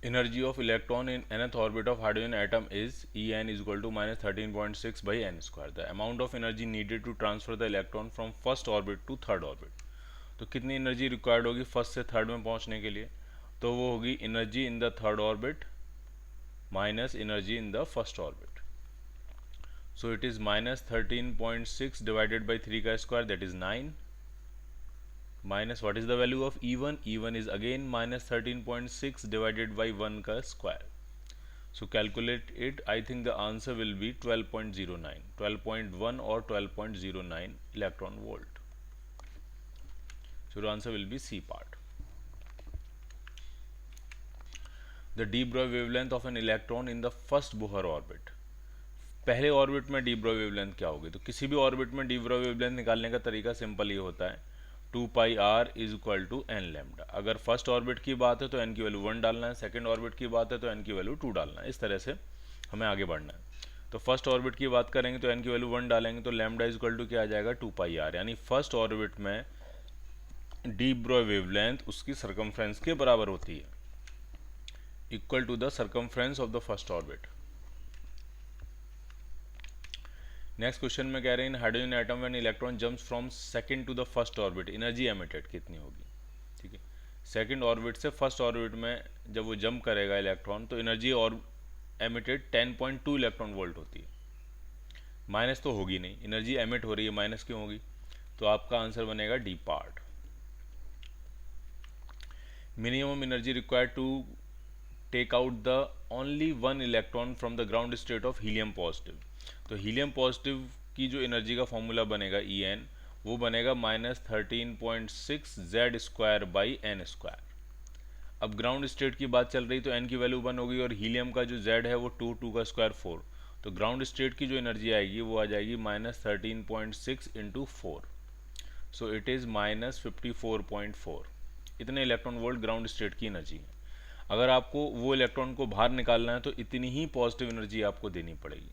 Energy of electron in nth orbit of hydrogen atom is En is equal to minus 13.6 by n square. The amount of energy needed to transfer the electron from first orbit to third orbit. तो कितनी energy required होगी first से third में पहुंचने के लिए? तो वो होगी energy in the third orbit minus energy in the first orbit. So it is minus 13.6 divided by 3 का square, that is 9, minus what is the value of E1? E1 is again minus 13.6 divided by 1 का square. So calculate it. I think the answer will be 12.09, 12.1 or 12.09 electron volt. So the answer will be C part. The de Broglie wavelength of an electron in the first Bohr orbit. पहले orbit में de Broglie wavelength क्या होगी? तो किसी भी orbit में de Broglie wavelength निकालने का तरीका सिंपल ये होता है, 2πr is equal to n lambda. अगर फर्स्ट ऑर्बिट की बात है तो एन की वैल्यू 1 डालना है, सेकंड ऑर्बिट की बात है तो एन की वैल्यू 2 डालना है. इस तरह से हमें आगे बढ़ना है. तो फर्स्ट ऑर्बिट की बात करेंगे तो एन की वैल्यू 1 डालेंगे तो लैम्डा इज इक्वल टू क्या आ जाएगा? 2πr. यानी फर्स्ट ऑर्बिट में डी ब्रॉग वेवलेंथ उसकी सर्कमफ्रेंस के बराबर होती है, equal to the circumference of the first orbit. Next question में कह रहे हैं in hydrogen atom when electron jumps from second to the first orbit energy emitted कितनी होगी? ठीक है, सेकंड ऑर्बिट से फर्स्ट ऑर्बिट में जब वो जंप करेगा इलेक्ट्रॉन तो एनर्जी और एमिटेड 10.2 इलेक्ट्रॉन वोल्ट होती है. माइनस तो होगी नहीं, एनर्जी एमिट हो रही है, माइनस क्यों होगी? तो आपका आंसर बनेगा D part. Minimum energy required to take out the only one electron from the ground state of helium positive. तो हीलियम पॉजिटिव की जो एनर्जी का फॉर्मूला बनेगा ई एन, वो बनेगा minus 13.6 Z square by n square. अब ground state की बात चल रही तो एन की वैल्यू 1 होगी और हीलियम का जो जेड है वो 2 का स्क्वायर 4. तो ग्राउंड स्टेट की जो एनर्जी आएगी वो आ जाएगी minus 13.6 into 4. So it is minus 54.4. इतने इलेक्ट्रॉन वोल्ट ग्राउंड स्टेट की एनर्जी है. अगर आपको वो इलेक्ट्रॉन को बाहर निकालना है तो इतनी ही पॉजिटिव एनर्जी आपको देनी पड़ेगी.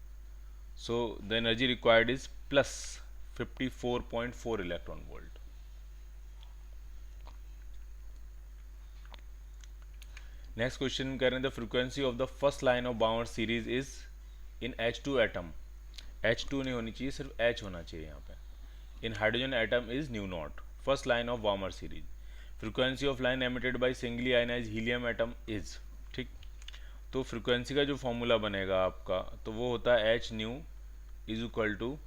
So the energy required is plus 54.4 electron volt. Next question कह रहे हैं the frequency of the first line of Baumol series is in H2 atom. H2 नहीं होनी चाहिए, सिर्फ H होना चाहिए यहाँ पे. In hydrogen atom is nu naught. First line of Baumol series. Frequency of line emitted by singly ionized helium atom is. ठीक, तो फ्रिक्वेंसी का जो फॉर्मूला बनेगा आपका तो वो होता है h nu is equal to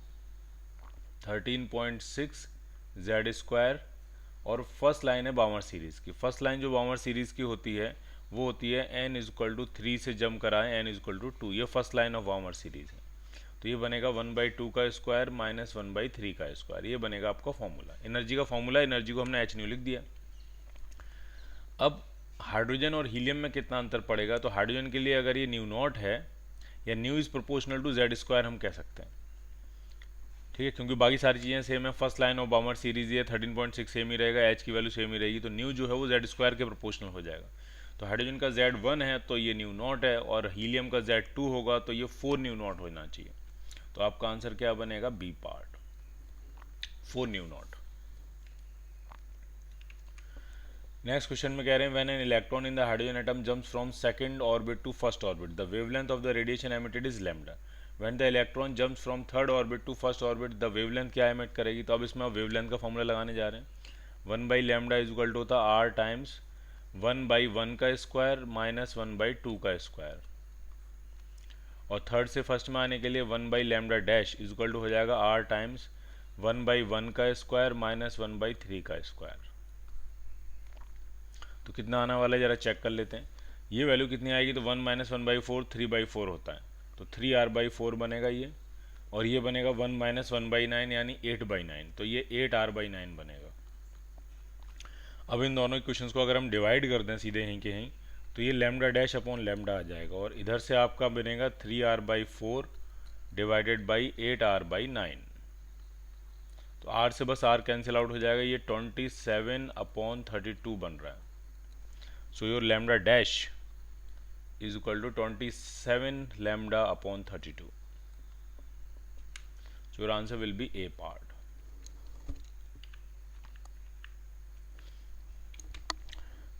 13.6 Z square. और फर्स्ट लाइन है बाउमर सीरीज़ की. फर्स्ट लाइन जो बाउमर सीरीज़ की होती है वो होती है एन इज इक्वल टू 3 से जंप कराएं एन इज इक्वल टू 2. ये first line of Balmer series है. तो ये बनेगा 1/2 का स्क्वायर माइनस 1/3 का स्क्वायर. ये बनेगा आपका फॉर्मूला, एनर्जी का फॉर्मूला. एनर्जी को हमने एच न्यू लिख दिया. अब हाइड्रोजन और हीलियम में कितना अंतर पड़ेगा? तो हाइड्रोजन के लिए अगर ये न्यू नॉट है या nu is proportional to Z square हम कह सकते हैं. ठीक है, क्योंकि बाकी सारी चीज़ें सेम है. फर्स्ट लाइन ऑफ बाउमर सीरीज ये 13.6 सेम ही रहेगा, एच की वैल्यू सेम ही रहेगी, तो न्यू जो है वो जेड स्क्वायर के प्रोपोर्शनल हो जाएगा. तो हाइड्रोजन का जेड 1 है तो ये न्यू नॉट है, और हीलियम का जेड 2 होगा तो ये 4 न्यू नॉट होना चाहिए. तो आपका आंसर क्या बनेगा? B part, 4 nu naught. Next question में कह रहे हैं when an electron in the hydrogen atom jumps from second orbit to first orbit the wavelength of the radiation emitted is lambda. When the electron jumps from third orbit to first orbit the wavelength क्या emit करेगी? तो अब इसमें आप wavelength का formula लगाने जा रहे हैं. 1/λ इज इक्वल टू होता है r टाइम्स 1/1 का स्क्वायर माइनस 1/2 का स्क्वायर. और थर्ड से फर्स्ट में आने के लिए 1/λ डैश इज इक्वल टू हो जाएगा r टाइम्स 1/1 का स्क्वायर माइनस 1/3 का स्क्वायर. तो कितना आने वाला है ज़रा चेक कर लेते हैं. ये वैल्यू कितनी आएगी? तो 1 माइनस 1/4 3/4 होता है, तो 3r/4 बनेगा ये. और ये बनेगा 1 माइनस 1/9 यानी 8/9, तो ये 8r/9 बनेगा. अब इन दोनों क्वेश्चंस को अगर हम डिवाइड कर दें सीधे यहीं के यहीं तो ये लैम्डा डैश अपॉन लैम्डा आ जाएगा, और इधर से आपका बनेगा 3r/4 डिवाइडेड बाई 8r/9. तो r से बस r कैंसिल आउट हो जाएगा, ये 27/32 बन रहा है. So your lambda dash is equal to 27 lambda upon 32. So your answer will be A part.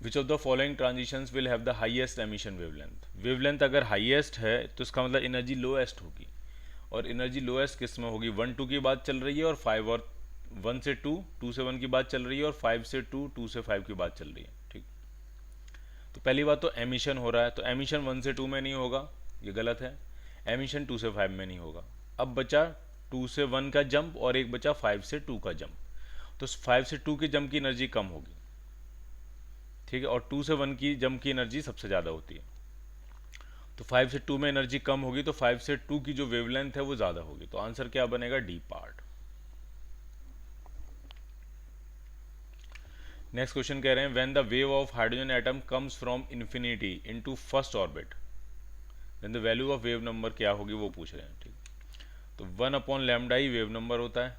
Which of the following transitions will have the highest emission wavelength. Wavelength अगर highest है तो इसका मतलब एनर्जी लोएस्ट होगी, और energy lowest किस में होगी, 1 2 की बात चल रही है और 5 और 1 से 2, 2 से 1 की बात चल रही है और 5 से 2, 2 से 5 की बात चल रही है। ठीक, तो पहली बात तो एमिशन हो रहा है, तो एमिशन 1 से 2 में नहीं होगा, ये गलत है। एमिशन 2 से 5 में नहीं होगा। अब बचा 2 से 1 का जंप और एक बचा 5 से 2 का जंप, तो 5 से 2 के जंप की एनर्जी कम होगी, ठीक है, और 2 से 1 की जंप की एनर्जी सबसे ज़्यादा होती है। तो 5 से 2 में एनर्जी कम होगी, तो 5 से 2 की जो वेवलेंथ है वो ज़्यादा होगी, तो आंसर क्या बनेगा, डी पार्ट। नेक्स्ट क्वेश्चन कह रहे हैं when the wave of hydrogen atom comes from infinity into first orbit, then the value of wave number क्या होगी वो पूछ रहे हैं। ठीक, तो 1 अपॉन लैम्डा ही वेव नंबर होता है,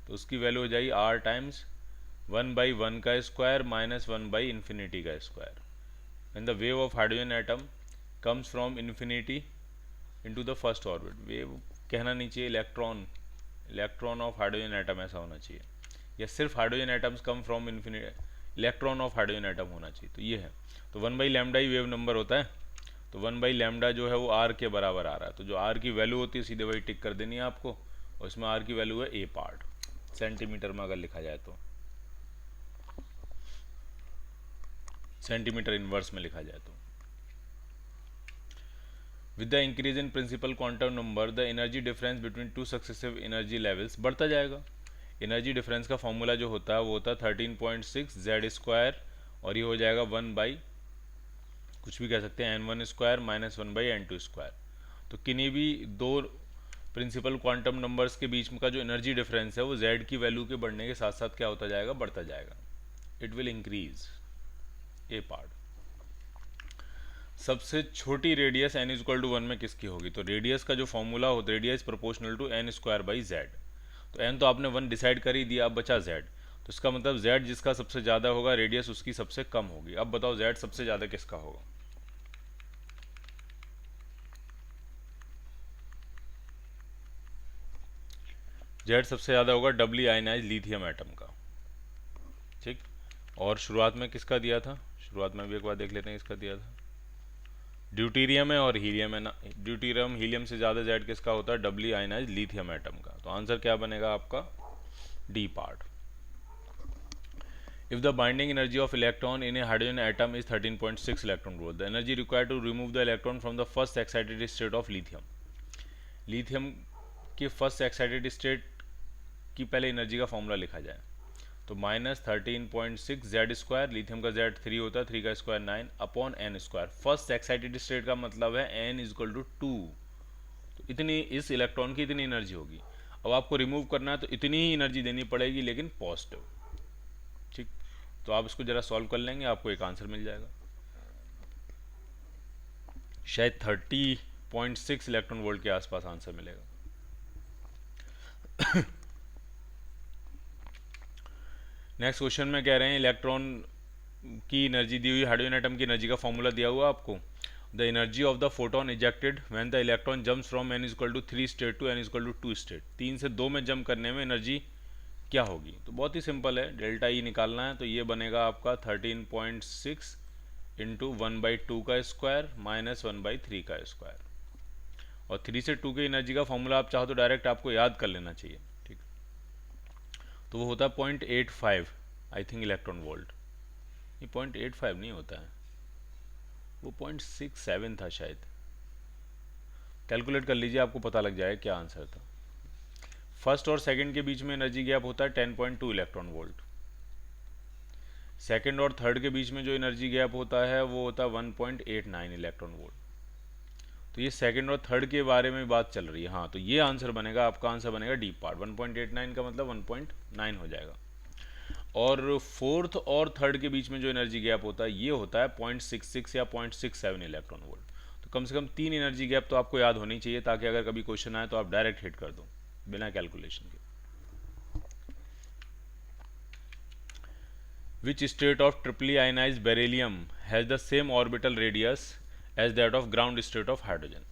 तो उसकी वैल्यू हो जाएगी r टाइम्स 1/1 का स्क्वायर माइनस 1/इन्फिनिटी का square. When the wave of hydrogen atom comes from infinity into the first orbit, wave कहना नहीं चाहिए, इलेक्ट्रॉन ऑफ हाइड्रोजन एटम ऐसा होना चाहिए, या सिर्फ hydrogen atoms come from infinity, electron of hydrogen atom होना चाहिए, तो ये है। तो 1/लैम्डा ही वेव नंबर होता है, तो 1/लैम्डा जो है वो r के बराबर आ रहा है, तो जो r की वैल्यू होती है सीधे वही टिक कर देनी है आपको, और इसमें r की वैल्यू है a पार्ट, सेंटीमीटर में अगर लिखा जाए तो, सेंटीमीटर इनवर्स में लिखा जाए तो। With the increase in principle quantum number the energy difference between two successive energy levels बढ़ता जाएगा। एनर्जी डिफरेंस का फॉर्मूला जो होता है वो होता है 13.6 जेड स्क्वायर, और ये हो जाएगा 1 बाई कुछ भी कह सकते हैं n1 square minus 1/n2 square. तो किन्हीं भी दो प्रिंसिपल क्वांटम नंबर्स के बीच में का जो एनर्जी डिफरेंस है वो z की वैल्यू के बढ़ने के साथ साथ क्या होता जाएगा, बढ़ता जाएगा, it will increase, A part. सबसे छोटी रेडियस n=1 में किसकी होगी, तो रेडियस का जो फॉर्मूला होता है, radius proportional to n square by Z, तो n तो आपने 1 डिसाइड कर ही दिया, अब बचा z, तो इसका मतलब z जिसका सबसे ज़्यादा होगा रेडियस उसकी सबसे कम होगी। अब बताओ z सबसे ज़्यादा किसका होगा, z सबसे ज़्यादा होगा डबली आयनाइज लिथियम एटम का। ठीक, और शुरुआत में किसका दिया था, शुरुआत में भी एक बार देख लेते हैं किसका दिया था, ड्यूटीरियम है और हीलियम है ना, ड्यूटीरियम हीलियम से ज़्यादा जेड किसका होता है, डबली आयनाइज लिथियम एटम का। तो आंसर क्या बनेगा आपका, D part. If the binding energy of electron in a hydrogen atom is 13.6 electron volt, the energy required to remove the electron from the first excited state of lithium, lithium के first excited state की पहले energy का formula लिखा जाए, तो -13.6 Z square, lithium का Z 3 होता है, 3 का square 9 upon n square. First excited state का मतलब है n=2, तो इतनी इस इलेक्ट्रॉन की इतनी एनर्जी होगी। अब आपको रिमूव करना है तो इतनी ही एनर्जी देनी पड़ेगी, लेकिन पॉजिटिव। ठीक, तो आप इसको जरा सॉल्व कर लेंगे, आपको एक आंसर मिल जाएगा, शायद 30.6 इलेक्ट्रॉन वोल्ट के आसपास आंसर मिलेगा। नेक्स्ट क्वेश्चन में कह रहे हैं इलेक्ट्रॉन की एनर्जी दी हुई, हाइड्रोजन एटम की एनर्जी का फॉर्मूला दिया हुआ आपको, the energy of the photon ejected when the electron jumps from n=3 state to n=2 state, 3 से 2 में जंप करने में एनर्जी क्या होगी, तो बहुत ही सिंपल है, डेल्टा ई निकालना है, तो ये बनेगा आपका 13.6 इंटू 1/2 का स्क्वायर माइनस 1/3 का स्क्वायर, और 3 से 2 की एनर्जी का फॉर्मूला आप चाहो तो डायरेक्ट आपको याद कर लेना चाहिए। ठीक, तो वो होता है 0.85 आई थिंक इलेक्ट्रॉन वोल्ट, ये 0.85 नहीं होता है, वो 0.67 था शायद, कैलकुलेट कर लीजिए आपको पता लग जाएगा क्या आंसर था। फर्स्ट और सेकंड के बीच में एनर्जी गैप होता है 10.2 इलेक्ट्रॉन वोल्ट, सेकंड और थर्ड के बीच में जो एनर्जी गैप होता है वो होता है 1.89 इलेक्ट्रॉन वोल्ट। तो ये सेकंड और थर्ड के बारे में बात चल रही है, हाँ, तो ये आंसर बनेगा, आपका आंसर बनेगा डी पार्ट, 1.89 का मतलब 1.9 हो जाएगा। और फोर्थ और थर्ड के बीच में जो एनर्जी गैप होता है ये होता है 0.66 या 0.67 इलेक्ट्रॉन वोल्ट। तो कम से कम 3 एनर्जी गैप तो आपको याद होनी चाहिए, ताकि अगर कभी क्वेश्चन आए तो आप डायरेक्ट हिट कर दो बिना कैलकुलेशन के। Which state of triply ionized beryllium has the same orbital radius as that of ground state of hydrogen?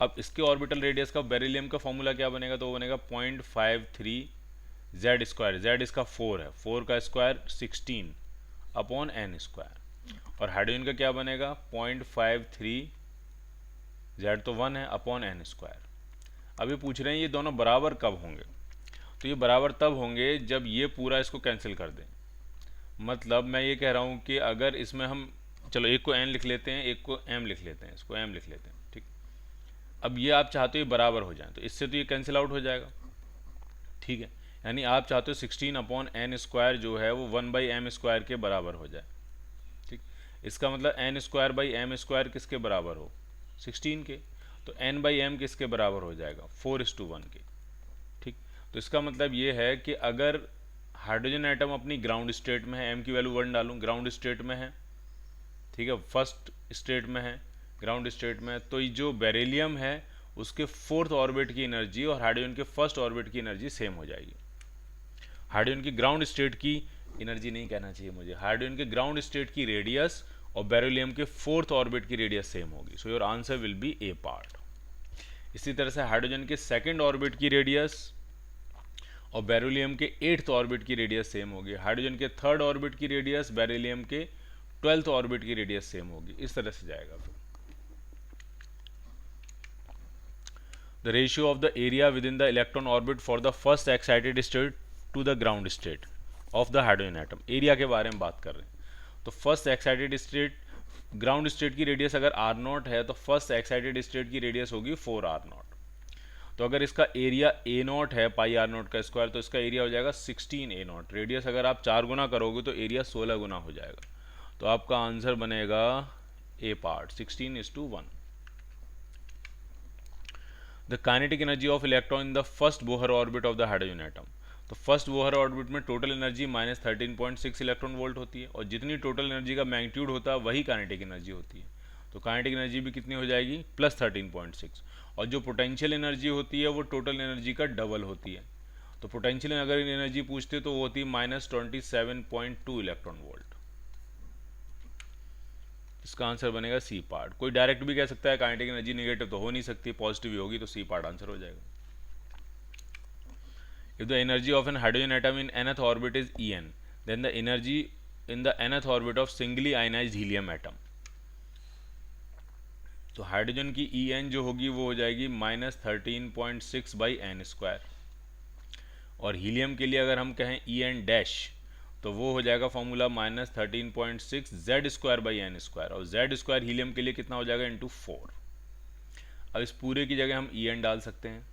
अब इसके ऑर्बिटल रेडियस का बेरिलियम का फॉर्मूला क्या बनेगा, तो वो बनेगा 0.53 जेड स्क्वायर, जेड इसका 4 है, 4 का स्क्वायर 16 अपॉन एन स्क्वायर, और हाइड्रोजन का क्या बनेगा 0.53, जेड तो 1 है, अपॉन एन स्क्वायर। अभी पूछ रहे हैं ये दोनों बराबर कब होंगे, तो ये बराबर तब होंगे जब ये पूरा इसको कैंसिल कर दें। मतलब मैं ये कह रहा हूँ कि अगर इसमें हम, चलो एक को एन लिख लेते हैं, एक को एम लिख लेते हैं, इसको एम लिख लेते हैं, ठीक। अब ये आप चाहते हो ये बराबर हो जाए, तो इससे तो ये कैंसिल आउट हो जाएगा, ठीक है। यानी आप चाहते हो 16 अपॉन एन स्क्वायर जो है वो 1/m² के बराबर हो जाए, ठीक। इसका मतलब n square by m square किसके बराबर हो, 16 के। तो n/m किसके बराबर हो जाएगा 4:1 के, ठीक। तो इसका मतलब ये है कि अगर हाइड्रोजन एटम अपनी ग्राउंड स्टेट में है, m की वैल्यू 1 डालूं, ग्राउंड स्टेट में है, ठीक है, फर्स्ट स्टेट में है, ग्राउंड स्टेट में है, तो ये जो बेरिलियम है उसके फोर्थ ऑर्बिट की एनर्जी और हाइड्रोजन के फर्स्ट ऑर्बिट की एनर्जी सेम हो जाएगी। हाइड्रोजन की ग्राउंड स्टेट की एनर्जी नहीं कहना चाहिए मुझे, हाइड्रोजन के ग्राउंड स्टेट की रेडियस और बेरिलियम के फोर्थ ऑर्बिट की रेडियस सेम होगी, so your answer will be A part. इसी तरह से हाइड्रोजन के सेकंड ऑर्बिट की रेडियस और बेरिलियम के 8th ऑर्बिट की रेडियस सेम होगी, हाइड्रोजन के थर्ड ऑर्बिट की रेडियस बेरिलियम के 12th ऑर्बिट की रेडियस सेम होगी, इस तरह से जाएगा। फिर the ratio of the area within the electron orbit for the first excited state to the ground state of the hydrogen atom, area के बारे में बात कर रहे हैं। तो first excited state, ground state की रेडियस अगर r0 है तो फर्स्ट एक्साइटेड स्टेट की रेडियस होगी 4r0। तो अगर इसका एरिया a0 है पाई r0 का स्क्वायर, तो इसका एरिया हो जाएगा 16a0। रेडियस अगर आप 4 गुना करोगे तो एरिया 16 गुना हो जाएगा, तो आपका आंसर बनेगा A part 16:1। The kinetic energy of electron in the first Bohr orbit of the hydrogen atom, तो फर्स्ट बोहर ऑर्बिट में टोटल एनर्जी -13.6 इलेक्ट्रॉन वोल्ट होती है, और जितनी टोटल एनर्जी का मैग्नीट्यूड होता है वही काइनेटिक एनर्जी होती है। तो काइनेटिक एनर्जी भी कितनी हो जाएगी +13.6, और जो पोटेंशियल एनर्जी होती है वो टोटल एनर्जी का डबल होती है। तो पोटेंशियल अगर एनर्जी पूछते तो वो होती है -27.2 इलेक्ट्रॉन वोल्ट। इसका आंसर बनेगा सी पार्ट। कोई डायरेक्ट भी कह सकता है काइनेटिक एनर्जी नेगेटिव तो हो नहीं सकती, पॉजिटिव ही होगी, तो सी पार्ट आंसर हो जाएगा। If the energy of an hydrogen atom in nth orbit is En, then the energy in the nth orbit of singly ionized helium atom, तो hydrogen की En जो होगी वो हो जाएगी -13.6/n², और हीलियम के लिए अगर हम कहें En डैश तो वो हो जाएगा फॉर्मूला -13.6 Z²/n², और Z² हीलियम के लिए कितना हो जाएगा × 4। अब इस पूरे की जगह हम En डाल सकते हैं,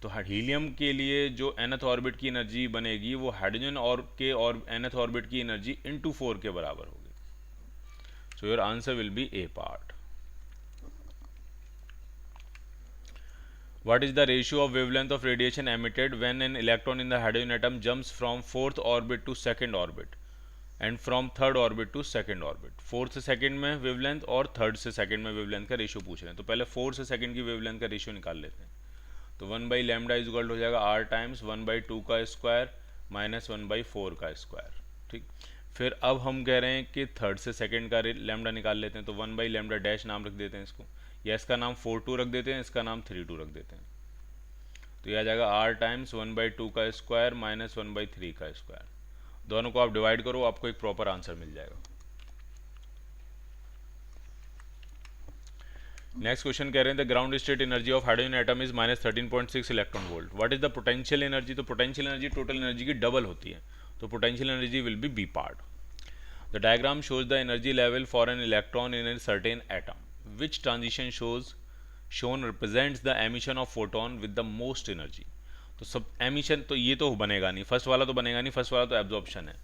तो हीलियम के लिए जो nth ऑर्बिट की एनर्जी बनेगी वो हाइड्रोजन और के और nth ऑर्बिट की एनर्जी × 4 के बराबर होगी। So your answer will be A part. What is the ratio of wavelength of radiation emitted when an electron in the hydrogen atom jumps from 4th orbit to 2nd orbit and from 3rd orbit to 2nd orbit? 4th से 2nd में wavelength और 3rd से 2nd में wavelength का ratio पूछ रहे हैं, तो पहले 4 से 2nd की वेवलेंथ का रेशियो निकाल लेते हैं। तो 1/λ इक्वल हो जाएगा r टाइम्स 1/2 का स्क्वायर माइनस 1/4 का स्क्वायर, ठीक। फिर अब हम कह रहे हैं कि 3rd से 2nd का लैम्डा निकाल लेते हैं, तो 1/λ डैश नाम रख देते हैं इसको, या इसका नाम 4/2 रख देते हैं, इसका नाम 3/2 रख देते हैं। तो यह आ जाएगा r टाइम्स 1/2 का स्क्वायर माइनस 1/3 का स्क्वायर। दोनों को आप डिवाइड करो, आपको एक प्रॉपर आंसर मिल जाएगा। नेक्स्ट क्वेश्चन कह रहे हैं the ground state energy of hydrogen atom is -13.6 electron volt. What is the potential energy? तो पोटेंशियल एनर्जी टोटल एनर्जी की डबल होती है, तो potential energy will be B part. The diagram shows the energy level for an electron in a certain atom, which transition shown represents the emission of photon with the most energy. तो सब emission तो ये तो बनेगा नहीं, first वाला तो बनेगा नहीं, फर्स्ट वाला तो एब्जॉर्प्शन है,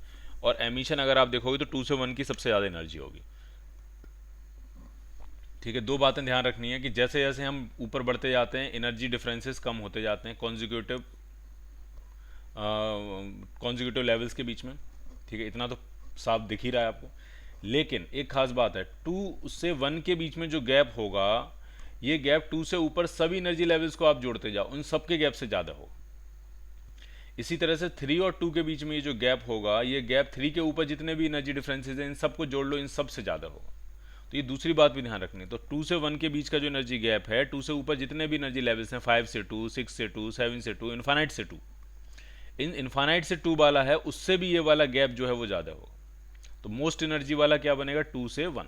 और एमिशन अगर आप देखोगे तो 2 से 1 की सबसे ज़्यादा एनर्जी होगी, ठीक है। दो बातें ध्यान रखनी है कि जैसे जैसे हम ऊपर बढ़ते जाते हैं एनर्जी डिफरेंसेस कम होते जाते हैं कॉन्जिक्यूटिव लेवल्स के बीच में, ठीक है, इतना तो साफ दिख ही रहा है आपको। लेकिन एक खास बात है, 2 से 1 के बीच में जो गैप होगा, ये गैप 2 से ऊपर सभी एनर्जी लेवल्स को आप जोड़ते जाओ, उन सब के गैप से ज़्यादा हो। इसी तरह से 3 और 2 के बीच में ये जो गैप होगा, ये गैप 3 के ऊपर जितने भी एनर्जी डिफरेंसेस हैं इन सबको जोड़ लो, इन सब से ज़्यादा होगा। तो ये दूसरी बात भी ध्यान रखनी है। तो 2 से 1 के बीच का जो एनर्जी गैप है, 2 से ऊपर जितने भी एनर्जी लेवल्स हैं, 5 से 2, 6 से 2, 7 से 2, इन्फानाइट से 2, इन इन्फानाइट से 2 वाला है, उससे भी ये वाला गैप जो है वो ज़्यादा होगा। तो मोस्ट एनर्जी वाला क्या बनेगा, 2 से 1।